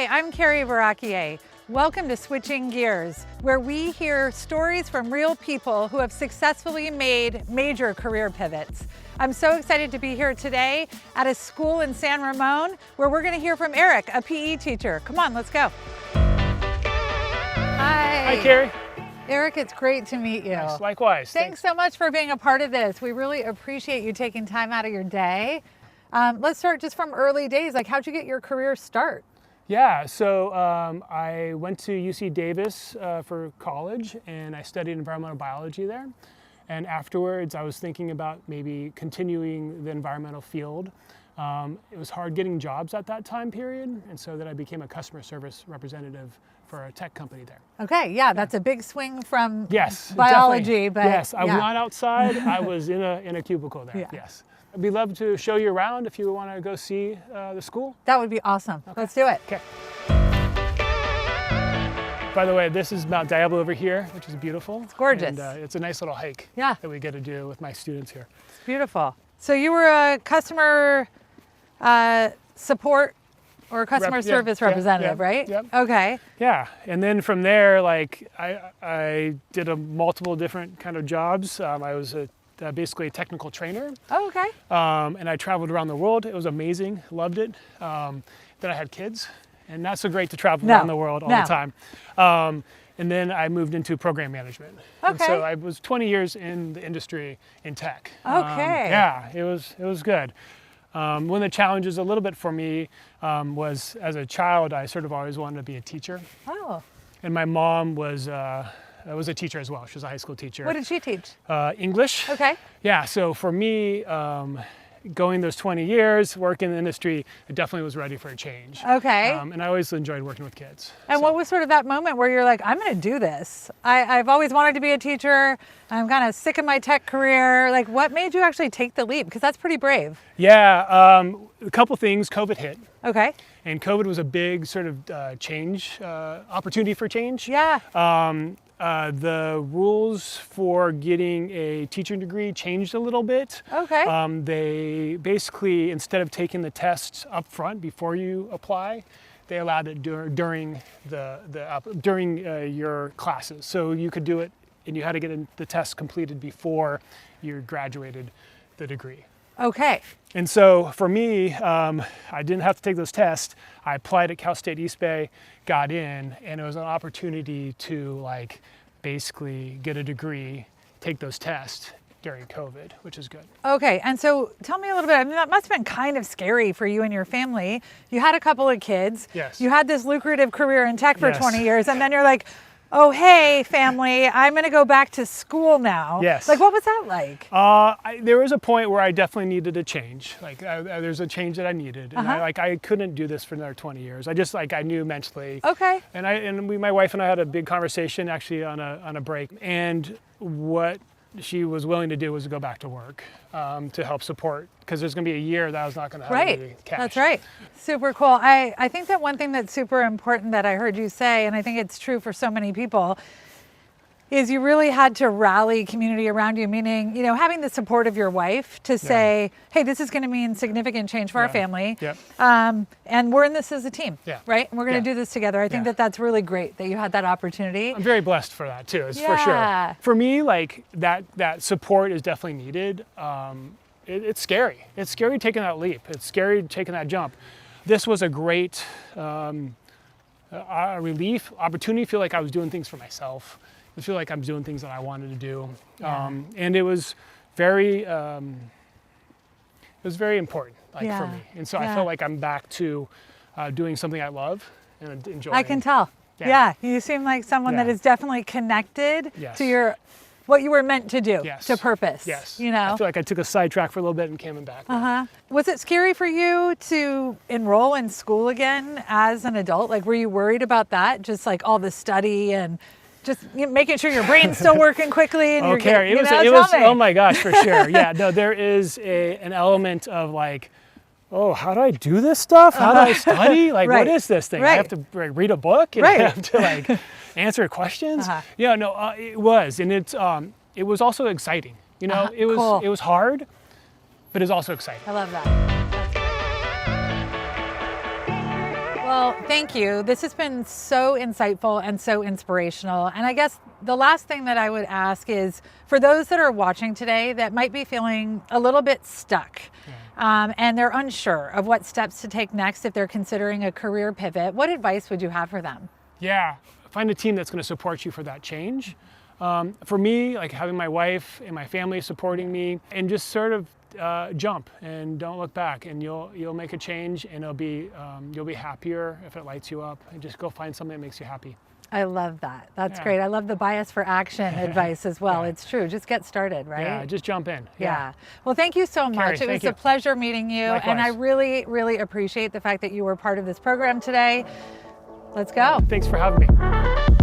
Hi, I'm Carrie Varakier. Welcome to Switching Gears, where we hear stories from real people who have successfully made major career pivots. I'm so excited to be here today at a school in San Ramon where we're going to hear from Eric, a PE teacher. Come on, let's go. Hi. Hi, Carrie. Eric, it's great to meet you. Nice. Likewise. Thanks so much for being a part of this. We really appreciate you taking time out of your day. Let's start just from early days. Like, how'd you get your career start? Yeah, so I went to UC Davis for college, and I studied environmental biology there. And afterwards, I was thinking about maybe continuing the environmental field. It was hard getting jobs at that time period, and so then I became a customer service representative for a tech company there. Okay, yeah, that's a big swing from Yes, biology, definitely. but yes, I was not outside. I was in a cubicle there. Yeah. Yes. I'd be love to show you around if you want to go see the school. That would be awesome. Okay. Let's do it. Okay. By the way, this is Mount Diablo over here, which is beautiful. It's gorgeous. And it's a nice little hike that we get to do with my students here. It's beautiful. So you were a customer support or customer service representative, right? Yep. Okay. Yeah, and then from there, like I did multiple different kind of jobs. I was basically a technical trainer. Oh, okay. And I traveled around the world. It was amazing. Loved it. Then I had kids, and not so great to travel around the world all the time. And then I moved into program management. Okay. And so I was 20 years in the industry in tech. Okay. Yeah, it was good. One of the challenges a little bit for me was, as a child, I sort of always wanted to be a teacher. Oh. And my mom was a teacher as well. She was a high school teacher. What did she teach? English. Okay. Yeah, so for me, going those 20 years, working in the industry, I definitely was ready for a change. Okay. And I always enjoyed working with kids. And what was sort of that moment where you're like, I'm going to do this? I've always wanted to be a teacher. I'm kind of sick of my tech career. Like, what made you actually take the leap? Because that's pretty brave. Yeah, a couple things. COVID hit. Okay. And COVID was a big sort of change, opportunity for change. Yeah. The rules for getting a teaching degree changed a little bit. Okay. They basically, instead of taking the tests up front before you apply, they allowed it during your classes. So you could do it, and you had to get the test completed before you graduated the degree. Okay. And so for me, I didn't have to take those tests. I applied at Cal State East Bay, got in, and it was an opportunity to basically get a degree, take those tests during COVID, which is good. Okay, and so tell me a little bit, I mean, that must have been kind of scary for you and your family. You had a couple of kids. Yes. You had this lucrative career in tech for 20 years, and then you're like, oh, hey, family, I'm going to go back to school now. Yes. Like, what was that like? There was a point where I definitely needed a change. There's a change that I needed. And I couldn't do this for another 20 years. I just, I knew mentally. Okay. And my wife and I had a big conversation actually on a break. And what she was willing to do was to go back to work to help support, because there's going to be a year that I was not going to have any cash. That's right. Super cool. I think that one thing that's super important that I heard you say, and I think it's true for so many people, is you really had to rally community around you, meaning, having the support of your wife to say, hey, this is going to mean significant change for our family. Yep. And we're in this as a team, right? And we're going to do this together. I think that that's really great that you had that opportunity. I'm very blessed for that too, for sure. For me, that support is definitely needed. It's scary. It's scary taking that leap. It's scary taking that jump. This was a great relief, opportunity. I feel like I was doing things for myself. I feel like I'm doing things that I wanted to do. And it was very important for me. And so I feel like I'm back to doing something I love and enjoying. I can tell. Yeah, you seem like someone that is definitely connected to what you were meant to do, to purpose. Yes. I feel like I took a sidetrack for a little bit and came back. Was it scary for you to enroll in school again as an adult? Like, were you worried about that? Just like all the study and just making sure your brain's still working quickly. And Carrie, it was oh my gosh, for sure. Yeah, no, there is an element of oh, how do I do this stuff? How do I study? What is this thing? I have to read a book and I have to answer questions. Yeah, no, it was, and it was also exciting. It was hard, but it's also exciting. I love that. Well, thank you. This has been so insightful and so inspirational. And I guess the last thing that I would ask is for those that are watching today that might be feeling a little bit stuck and they're unsure of what steps to take next if they're considering a career pivot, what advice would you have for them? Yeah, find a team that's going to support you for that change. For me, like having my wife and my family supporting me, and just sort of jump and don't look back, and you'll make a change, and you'll be happier if it lights you up. And just go find something that makes you happy. I love that. That's great. I love the bias for action advice as well. It's true. Just get started, right? Yeah, just jump in. Yeah. Well, thank you so much. Carrie, it was a pleasure meeting you. Likewise. And I really, really appreciate the fact that you were part of this program today. Let's go. Thanks for having me.